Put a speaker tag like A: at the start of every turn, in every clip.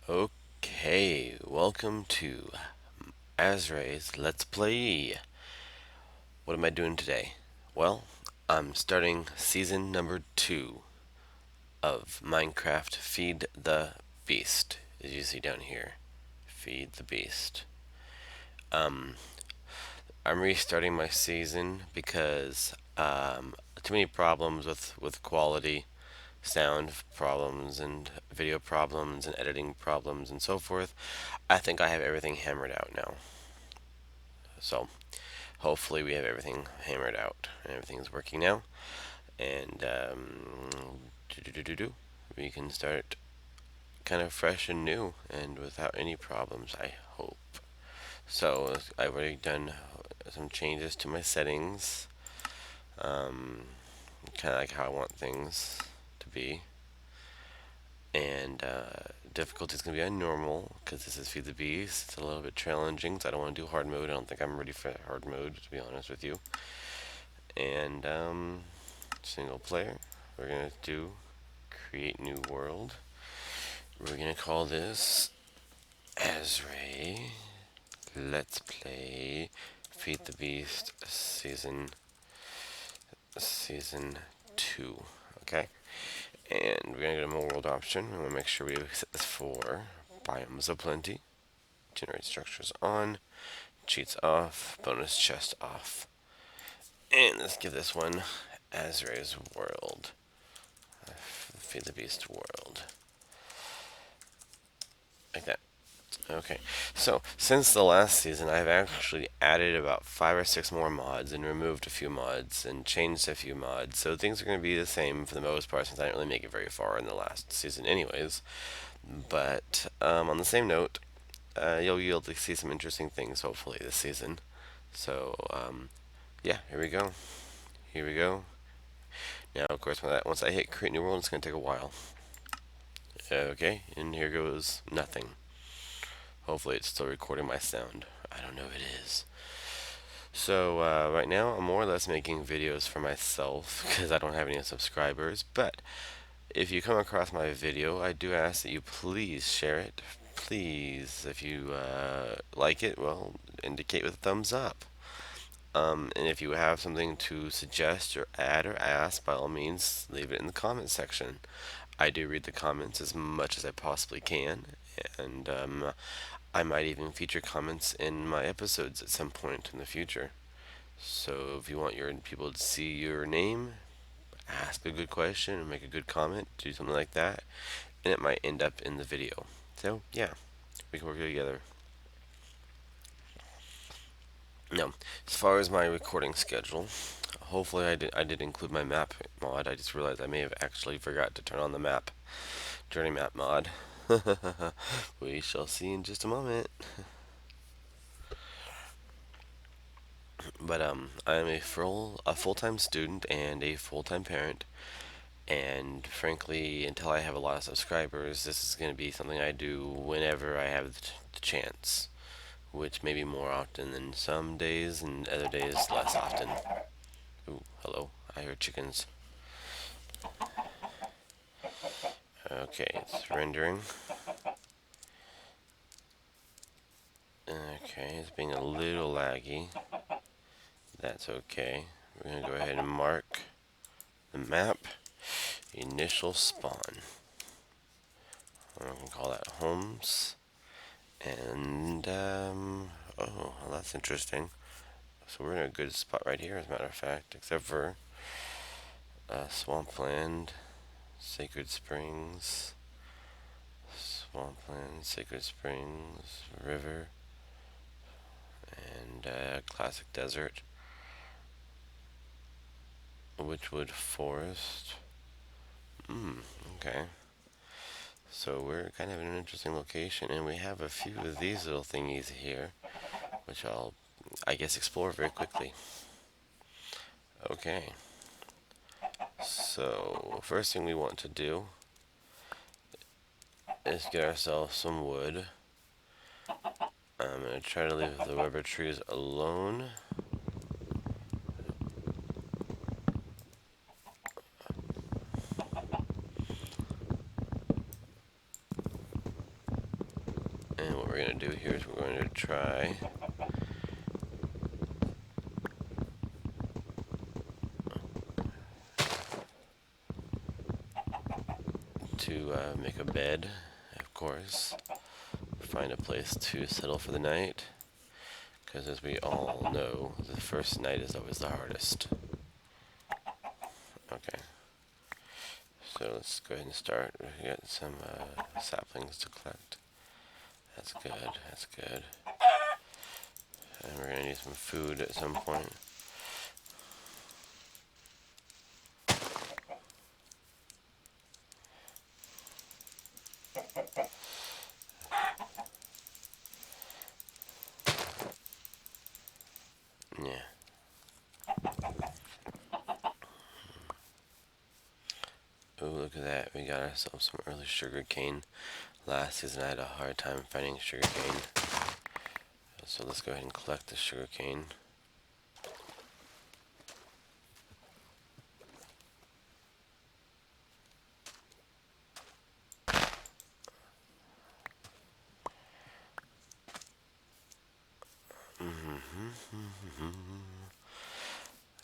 A: Okay, welcome to Azrhei's Let's Play. What am I doing today? Well, I'm starting season number 2 of Minecraft Feed the Beast, as you see down here. Feed the Beast. Um, I'm restarting my season because too many problems with quality, sound problems, and video problems, and editing problems, and so forth. I think I have everything hammered out now. So, hopefully we have everything hammered out and everything's working now. And we can start kind of fresh and new and without any problems, I hope. So I've already done some changes to my settings, kind of like how I want things to be. And difficulty is going to be on normal because this is Feed the Beast. It's a little bit challenging, so I don't want to do hard mode. I don't think I'm ready for hard mode, to be honest with you. And single player, we're going to do create new world. We're going to call this Azrhei Let's Play Feed the Beast season 2. Okay, and we're going to go to more world option. We want to make sure we set this for biomes of plenty, generate structures on, cheats off, bonus chest off. And let's give this one Azrhei's world. Feed the Beast world. Like that. Okay, so since the last season, I've actually added about 5 or 6 more mods and removed a few mods and changed a few mods. So things are going to be the same for the most part since I didn't really make it very far in the last season anyways. But on the same note, you'll be able to see some interesting things hopefully this season. So yeah, here we go. Here we go. Now, of course, once I hit create new world, it's going to take a while. Okay, and here goes nothing. Hopefully it's still recording my sound. I don't know if it is. So right now I'm more or less making videos for myself because I don't have any subscribers. But if you come across my video, I do ask that you please share it. Please, if you like it, well, indicate with a thumbs up. And if you have something to suggest or add or ask, by all means, leave it in the comment section. I do read the comments as much as I possibly can, and I might even feature comments in my episodes at some point in the future. So if you want your people to see your name, ask a good question or make a good comment, do something like that, and it might end up in the video. So yeah, we can work together. Now, as far as my recording schedule, hopefully I did include my map mod. I just realized I may have actually forgot to turn on the map journey map mod. We shall see in just a moment. But I am a full-time student and a full-time parent, and frankly, until I have a lot of subscribers, this is going to be something I do whenever I have the chance, which may be more often than some days, and other days less often. Ooh, hello, I hear chickens. Okay, it's rendering. Okay, it's being a little laggy. That's okay. We're going to go ahead and mark the map. Initial spawn. I'm going to call that homes. And, oh, well, that's interesting. So we're in a good spot right here, as a matter of fact, except for swampland, sacred springs, swampland, sacred springs, river, and classic desert, witchwood forest. Okay. So we're kind of in an interesting location, and we have a few of these little thingies here, which I guess, explore very quickly. Okay. So, first thing we want to do is get ourselves some wood. I'm going to try to leave the rubber trees alone. we're going to do here is we're going to try to make a bed, of course, find a place to settle for the night, because as we all know, the first night is always the hardest. Okay, so let's go ahead and start. We got some saplings to collect. That's good, that's good. And we're going to need some food at some point. Yeah. Oh, look at that. We got ourselves some early sugar cane. Last season I had a hard time finding sugar cane. So let's go ahead and collect the sugar cane.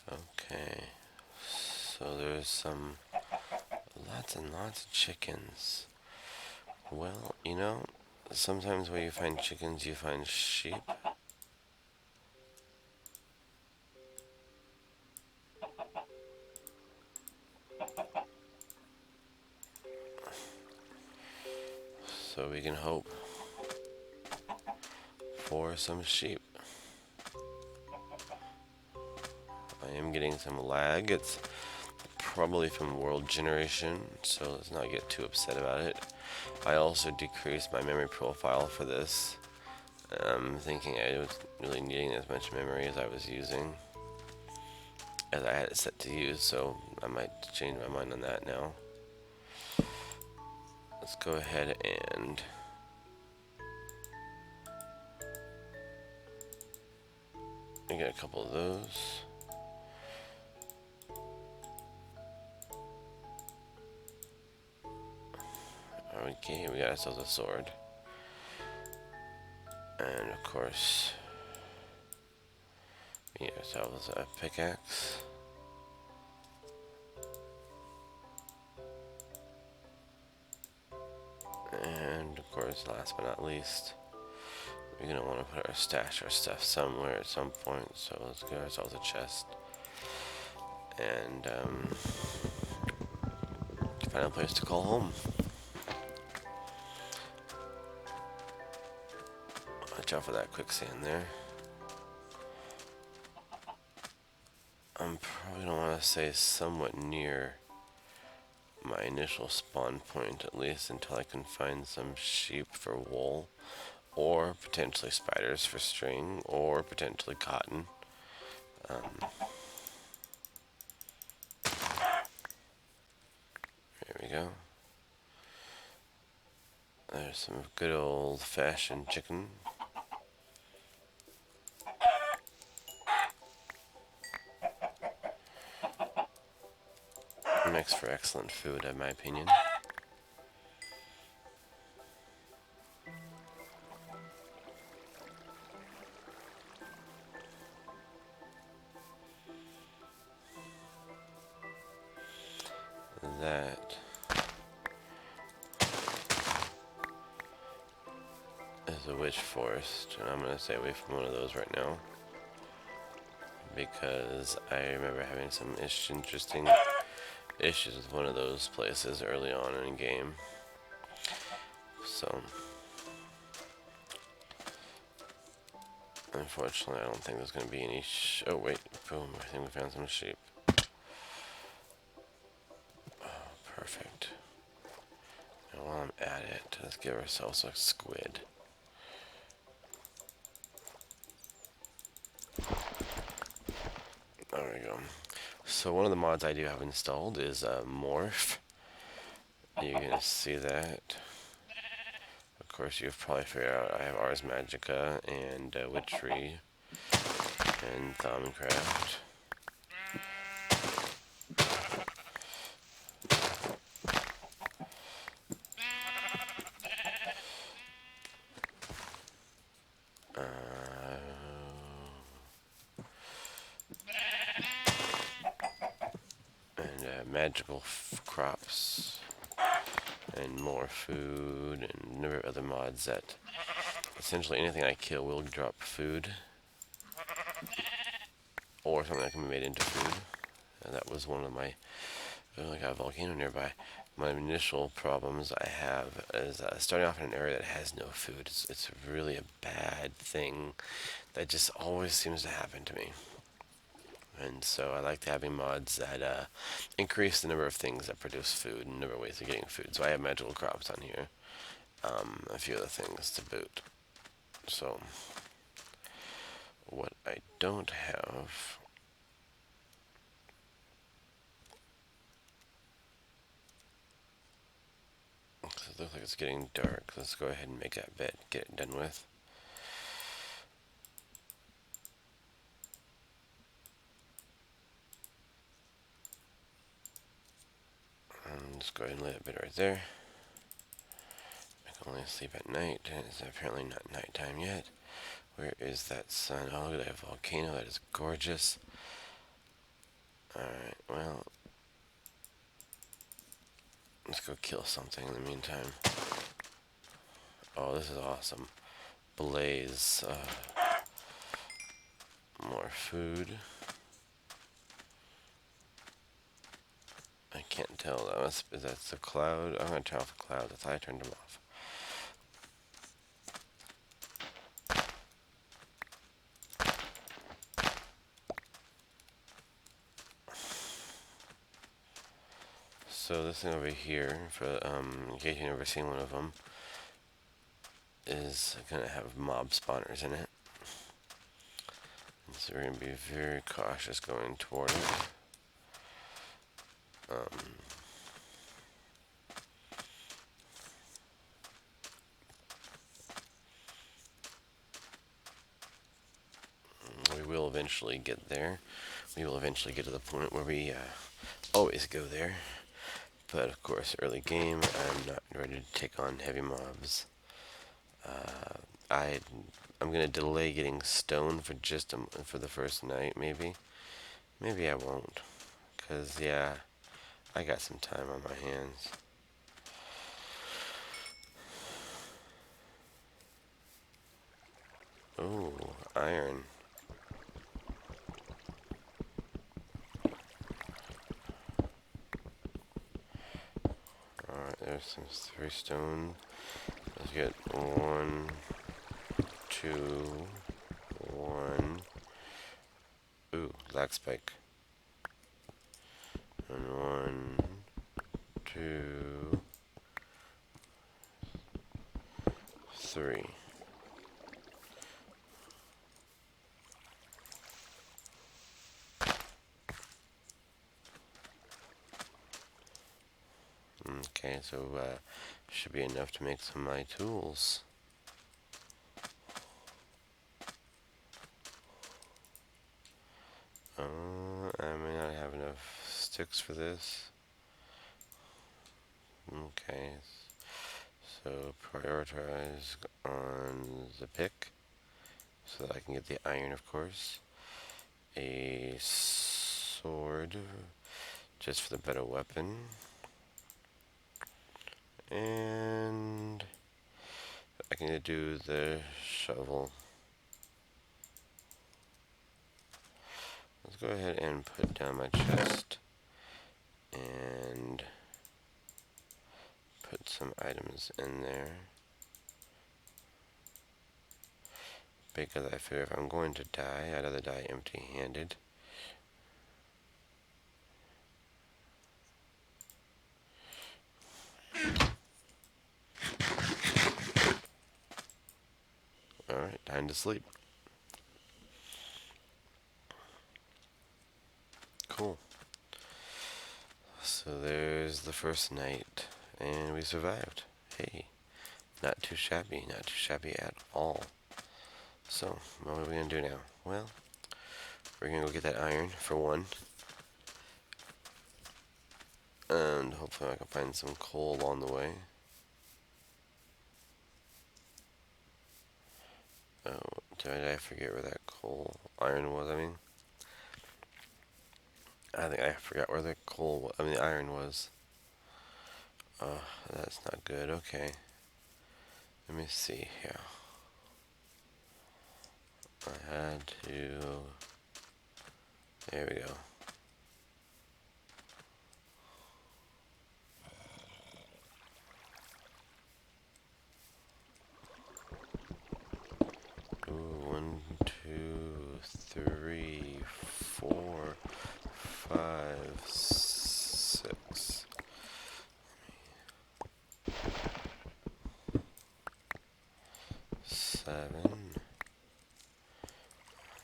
A: Okay. So there's some lots and lots of chickens. Well, you know, sometimes where you find chickens, you find sheep. So we can hope for some sheep. I am getting some lag. It's probably from world generation, so let's not get too upset about it. I also decreased my memory profile for this. Thinking I was really needing as much memory as I was using, as I had it set to use, so I might change my mind on that now. Let's go ahead and I got a couple of those. Okay, we got ourselves a sword. And of course, we get ourselves a pickaxe. And of course, last but not least, we're gonna want to put our stash, our stuff somewhere at some point. So let's get ourselves a chest and find a place to call home. Watch out for that quicksand there. I'm probably gonna want to say somewhat near my initial spawn point, at least until I can find some sheep for wool, or potentially spiders for string, or potentially cotton. There we go. There's some good old-fashioned chicken. Makes for excellent food, in my opinion. That is a witch forest, and I'm going to stay away from one of those right now, because I remember having some interesting issues with one of those places early on in the game. So unfortunately I don't think there's going to be any oh wait, boom, I think we found some sheep. Oh, perfect. And while I'm at it, let's give ourselves a squid. There we go. So one of the mods I do have installed is Morph. You can see that. Of course, you've probably figured out I have Ars Magica and Witchery and Thaumcraft. magical crops and more food and a number of other mods that essentially anything I kill will drop food or something that can be made into food. And that was one of my, I got a volcano nearby. My initial problems I have is starting off in an area that has no food. It's really a bad thing that just always seems to happen to me. And so I like having mods that increase the number of things that produce food and number of ways of getting food. So I have magical crops on here, a few other things to boot. So what I don't have, it looks like it's getting dark. Let's go ahead and make that bed, get it done with. And just go ahead and lay that bed right there. I can only sleep at night, and it's apparently not nighttime yet. Where is that sun? Oh, look at that volcano. That is gorgeous. Alright, well, let's go kill something in the meantime. Oh, this is awesome. Blaze. More food. I can't tell. That's the cloud. I'm going to turn off the clouds. I thought I turned them off. So this thing over here, for in case you've never seen one of them, is going to have mob spawners in it. And so we're going to be very cautious going toward it. We will eventually get there. We will eventually get to the point where we always go there. But of course, early game, I'm not ready to take on heavy mobs. I'm gonna delay getting stone for for the first night, maybe. Maybe I won't, cause yeah, I got some time on my hands. Ooh, iron. Alright, there's some 3 stone. Let's get 1, 2, 1. Ooh, black spike. And 1, 2, 3. Okay, so should be enough to make some of my tools. I may not have enough sticks for this. Okay, so prioritize on the pick so that I can get the iron, of course. A sword just for the better weapon. And I can do the shovel. Let's go ahead and put down my chest and put some items in there. Because I figure if I'm going to die, I'd rather die empty-handed. Alright, time to sleep. Cool. So there's the first night, and we survived. Hey, not too shabby at all. So, what are we going to do now? Well, we're going to go get that iron, for one. And hopefully I can find some coal along the way. Oh, did I forget where that iron was, I mean? I think I forgot where the coal, I mean the iron was. Oh, that's not good. Okay. Let me see here. I had to... There we go. Ooh, 1, 2, 3, 4, 5, 6. 7.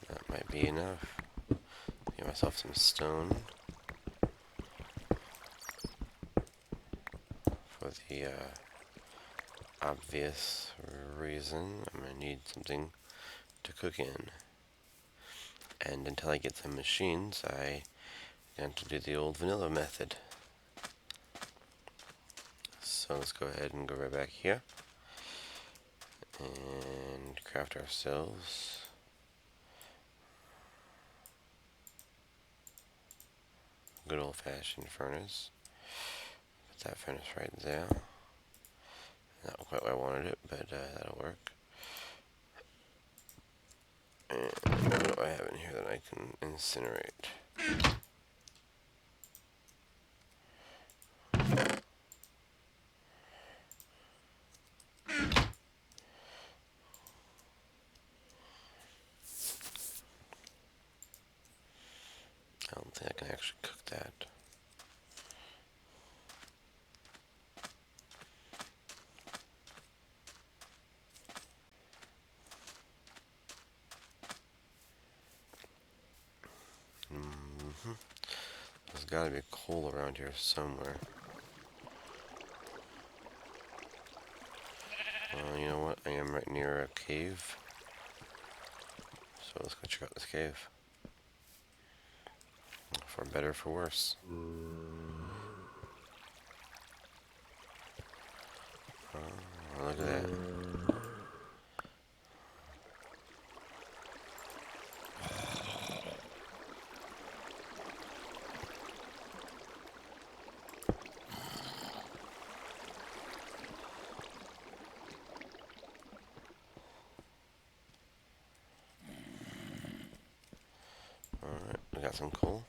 A: That might be enough. Get myself some stone for the obvious reason. I'm gonna need something to cook in. And until I get some machines, I have to do the old vanilla method. So let's go ahead and go right back here and craft ourselves a good old-fashioned furnace. Put that furnace right there. Not quite where I wanted it, but that'll work. And what do I have in here that I can incinerate? I don't think I can actually cook that. There's gotta be coal around here somewhere. You know what? I am right near a cave. So let's go check out this cave. For better or for worse. Oh, look at that. Alright, we got some coal.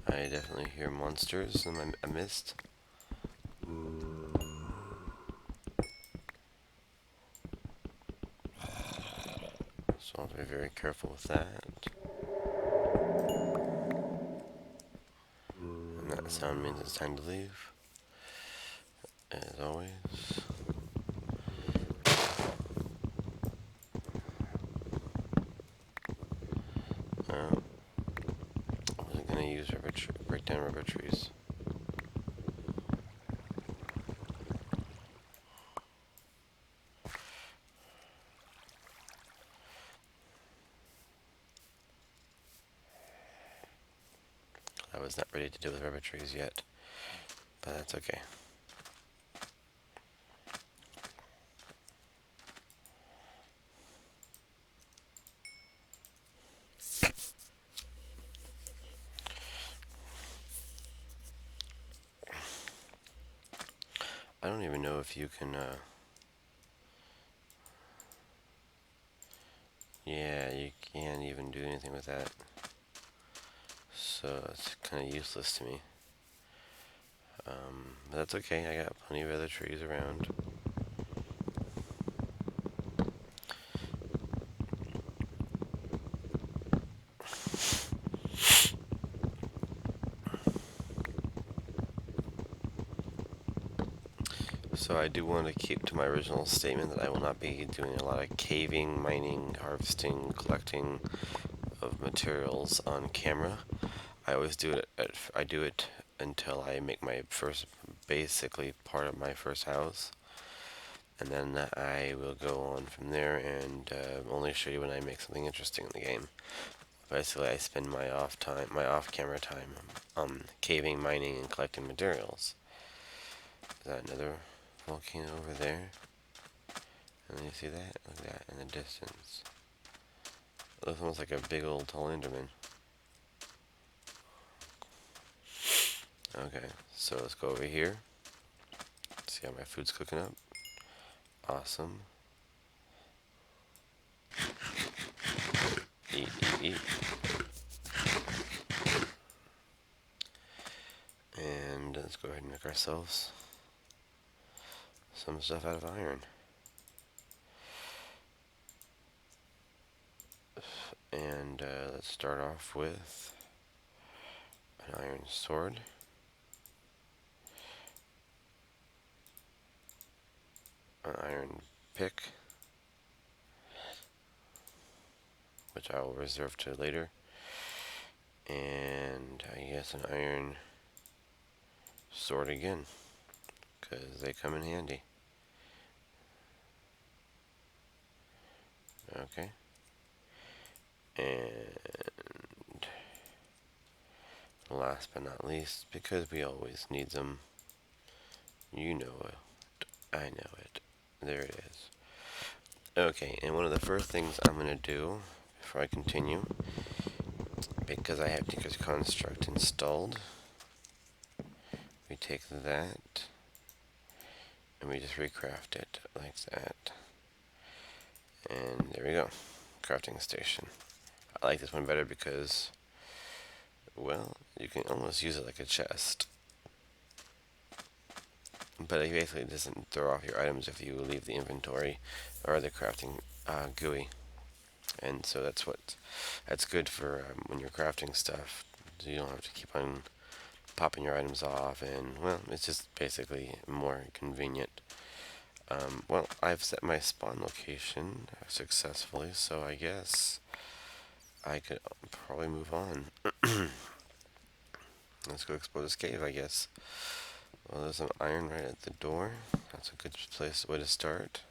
A: I definitely hear monsters in my mist. So I'll have to be very careful with that. And that sound means it's time to leave. As always. I wasn't going to use break down rubber trees. I was not ready to deal with rubber trees yet, but that's okay. I don't even know if you can, yeah, you can't even do anything with that. So it's kind of useless to me. But that's okay, I got plenty of other trees around. So I do want to keep to my original statement that I will not be doing a lot of caving, mining, harvesting, collecting of materials on camera. I always do it I do it until I make my first, basically part of my first house. And then I will go on from there and only show you when I make something interesting in the game. Basically, I spend my off-camera time, caving, mining, and collecting materials. Is that another volcano over there? And then you see that? Look at that in the distance. Looks almost like a big old tall Enderman. Okay, so let's go over here. See how my food's cooking up. Awesome. Eat, eat, eat. And let's go ahead and make ourselves some stuff out of iron. And let's start off with an iron sword. An iron pick, which I will reserve to later. And I guess an iron sword again, because they come in handy. Okay. And last but not least, because we always need them, you know it, I know it, there it is. Okay, and one of the first things I'm going to do before I continue, because I have Tinker's Construct installed, we take that and we just recraft it like that. And there we go, crafting station. I like this one better because, well, you can almost use it like a chest. But it basically doesn't throw off your items if you leave the inventory or the crafting GUI. And so that's good for when you're crafting stuff. So you don't have to keep on popping your items off, and well, it's just basically more convenient. Well, I've set my spawn location successfully, so I guess I could probably move on. Let's go explore this cave, I guess. Well, there's some iron right at the door. That's a good way to start.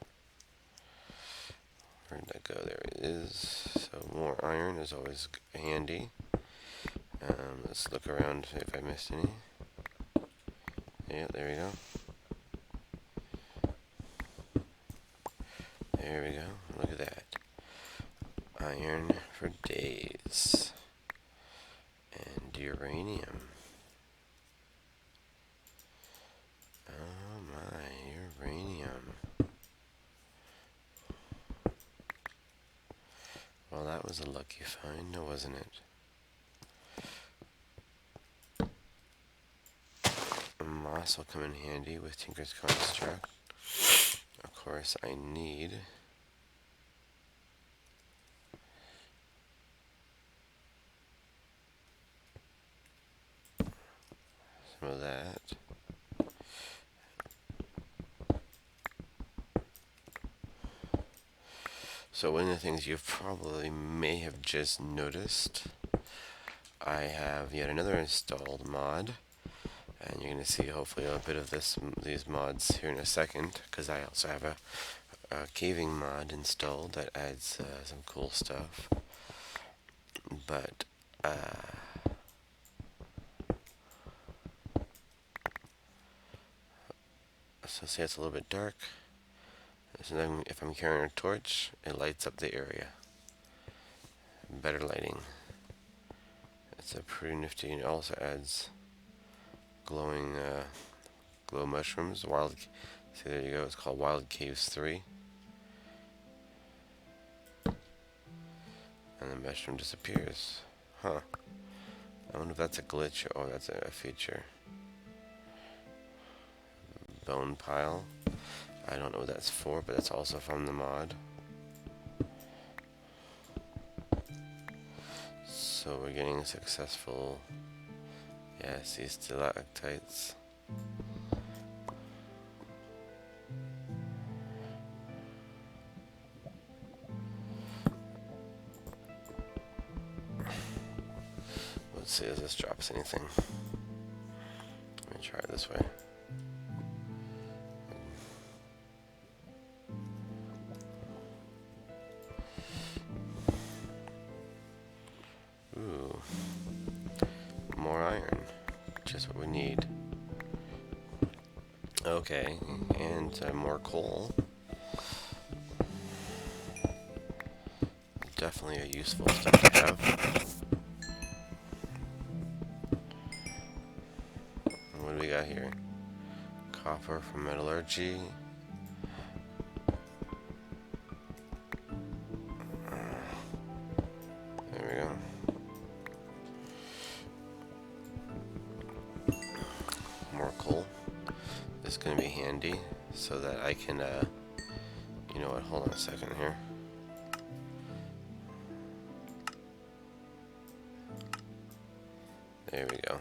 A: Where did that go? There it is. So more iron is always handy. Let's look around if I missed any. Yeah, there we go. There we go. Look at that. Iron for days. And uranium. Oh my, uranium. Well, that was a lucky find, wasn't it? Moss will come in handy with Tinker's Construct. Of course, I need some of that. So one of the things you probably may have just noticed, I have yet another installed mod, and you're going to see hopefully a bit of these mods here in a second, because I also have a caving mod installed that adds some cool stuff. But so say it's a little bit dark. So then if I'm carrying a torch, it lights up the area. Better lighting. It's a pretty nifty, and it also adds glowing glow mushrooms. See, there you go. It's called Wild Caves 3. And the mushroom disappears. Huh. I wonder if that's a glitch. Oh, that's a feature. Bone pile. I don't know what that's for, but that's also from the mod. So we're getting successful. Yeah, see, stalactites. Let's see if this drops anything. Let me try it this way. Ooh. More iron. Just what we need. Okay, and more coal. definitely a useful stuff to have. What do we got here? Copper from metallurgy. There we go. More coal. This is going to be handy so that I can, you know what, hold on a second here. There we go.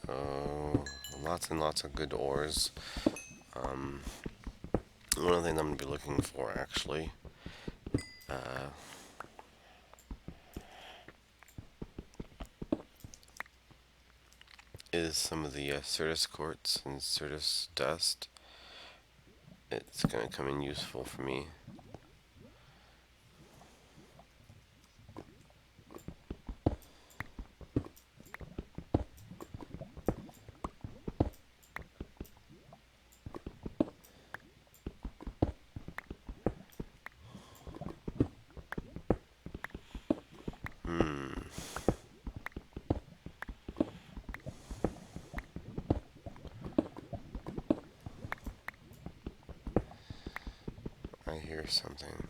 A: Oh, lots and lots of good ores. One of the things I'm going to be looking for, actually, is some of the Certus quartz and Certus dust. It's going to come in useful for me. I hear something.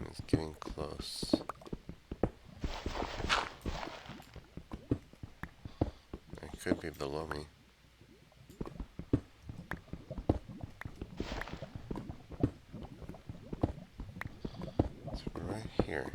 A: It's getting close. It could be below me. It's right here.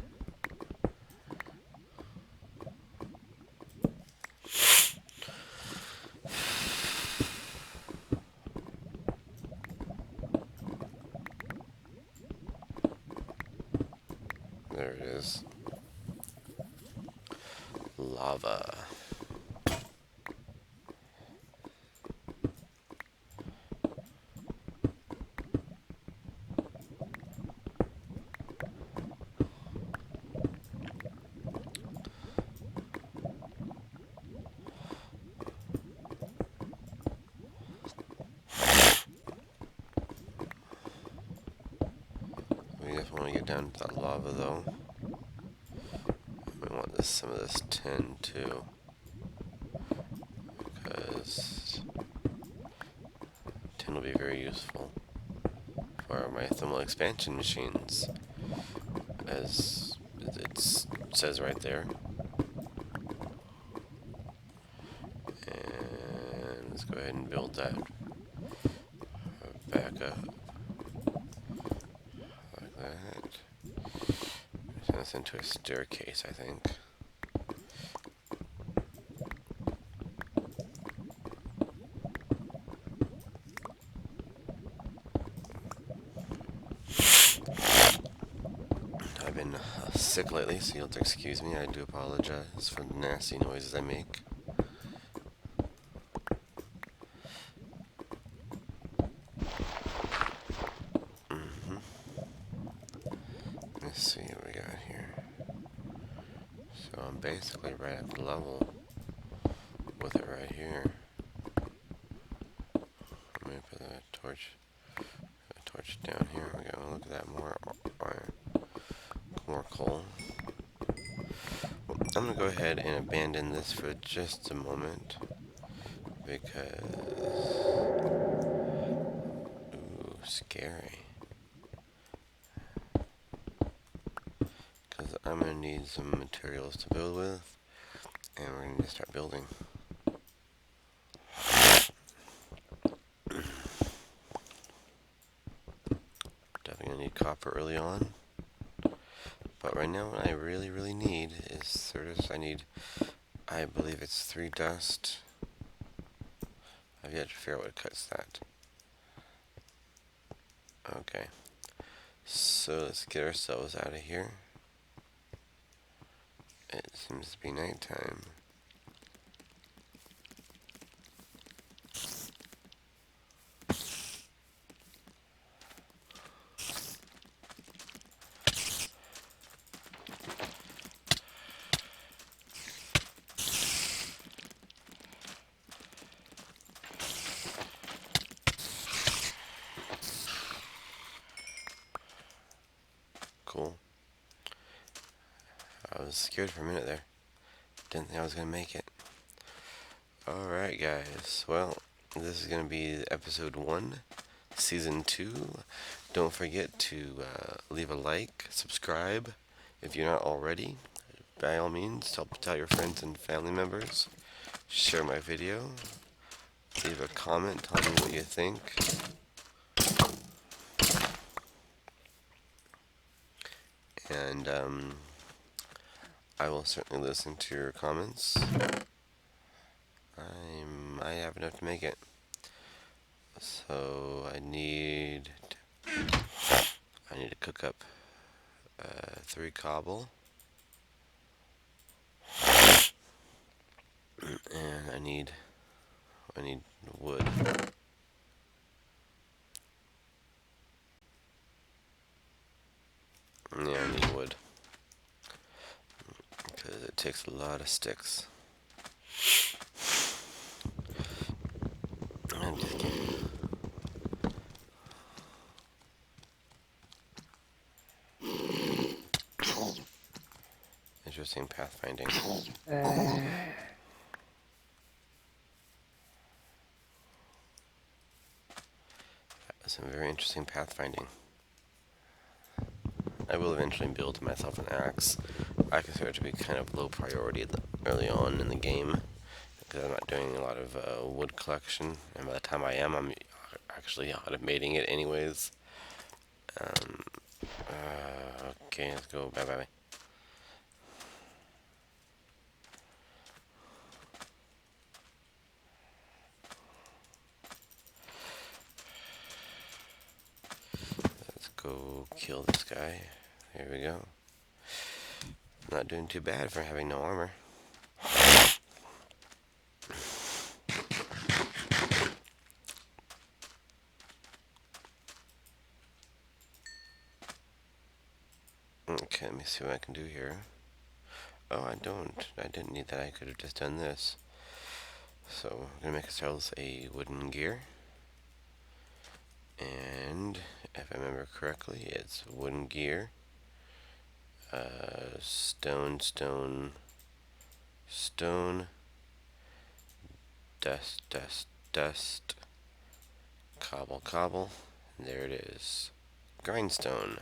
A: There it is. Lava. We definitely want to get down to that lava, though. We want some of this tin too, because tin will be very useful for my thermal expansion machines, as it says right there. And let's go ahead and build that back up like that. Turn this into a staircase, I think. I've been sick lately, so you'll have to excuse me. I do apologize for the nasty noises I make. Let's see what we got here. So I'm basically right at the level with it right here. Let me put the torch down here. We go. Look at that, more iron, more coal. I'm gonna go ahead and abandon this for just a moment because, ooh, scary. Because I'm gonna need some materials to build with, and we're gonna just start building. Definitely gonna need copper early on. But right now what I really need is Certus. I believe it's 3 dust. I've yet to figure out what cuts that. Okay. So let's get ourselves out of here. It seems to be nighttime. was scared for a minute there. Didn't think I was gonna make it. Alright, guys. Well, this is gonna be episode 1, season 2. Don't forget to leave a like, subscribe if you're not already. By all means, tell your friends and family members. Share my video. Leave a comment, tell me what you think. And I will certainly listen to your comments. I have enough to make it. So I need to cook up 3 cobble, and I need wood. Yeah, I need wood because it takes a lot of sticks. And interesting pathfinding. Some very interesting pathfinding. I will eventually build myself an axe. I consider it to be kind of low priority early on in the game because I'm not doing a lot of wood collection, and by the time I am, I'm actually automating it anyways. Okay, let's go. Bye bye. Let's go kill this guy. Here we go. Not doing too bad for having no armor. Okay, let me see what I can do here. Oh, I didn't need that. I could have just done this. So, we're going to make ourselves a wooden gear. And, if I remember correctly, it's wooden gear. Stone, dust, cobble. And there it is. Grindstone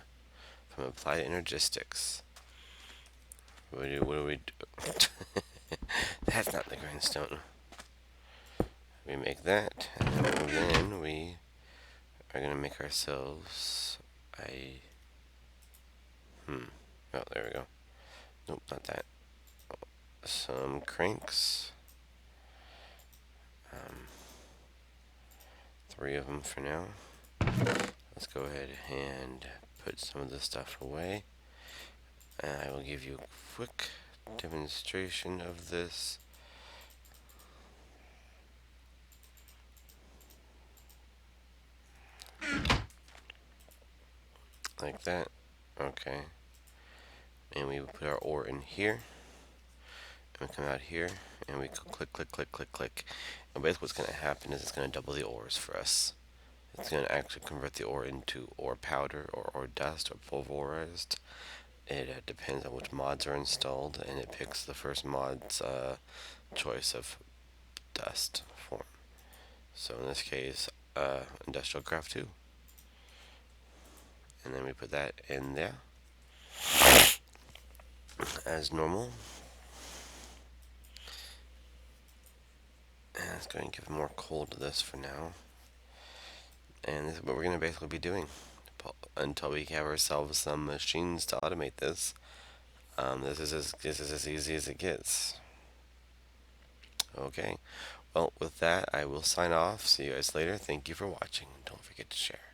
A: from Applied Energistics. What do we do? That's not the grindstone. We make that, and then we are gonna make ourselves a oh, there we go. Nope, not that. Some cranks. 3 of them for now. Let's go ahead and put some of this stuff away. And I will give you a quick demonstration of this. Like that. Okay. And we put our ore in here. And we come out here. And we click. And basically what's going to happen is it's going to double the ores for us. It's going to actually convert the ore into ore powder or ore dust or pulverized. It depends on which mods are installed, and it picks the first mod's choice of dust form. So in this case, industrial craft 2. And then we put that in there as normal. And let's go and give more coal to this for now. And this is what we're going to basically be doing until we have ourselves some machines to automate this. This is as easy as it gets. Okay. Well, with that, I will sign off. See you guys later. Thank you for watching. Don't forget to share.